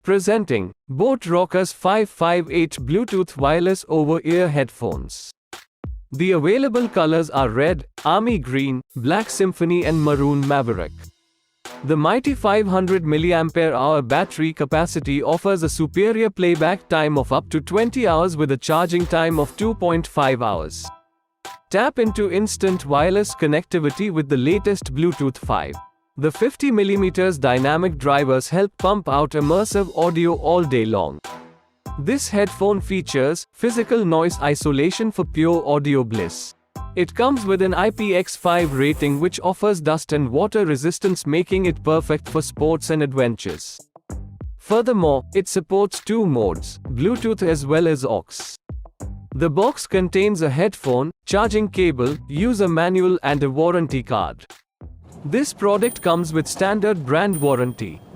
Presenting BoAt Rockerz 558 Bluetooth Wireless Over-Ear Headphones. The available colors are red, army green, black symphony and maroon maverick. The mighty 500 mAh battery capacity offers a superior playback time of up to 20 hours with a charging time of 2.5 hours. Tap into instant wireless connectivity with the latest Bluetooth 5. The 50mm dynamic drivers help pump out immersive audio all day long. This headphone features physical noise isolation for pure audio bliss. It comes with an IPX5 rating which offers dust and water resistance, making it perfect for sports and adventures. Furthermore, it supports two modes, Bluetooth as well as aux. The box contains a headphone, charging cable, user manual and a warranty card. This product comes with standard brand warranty.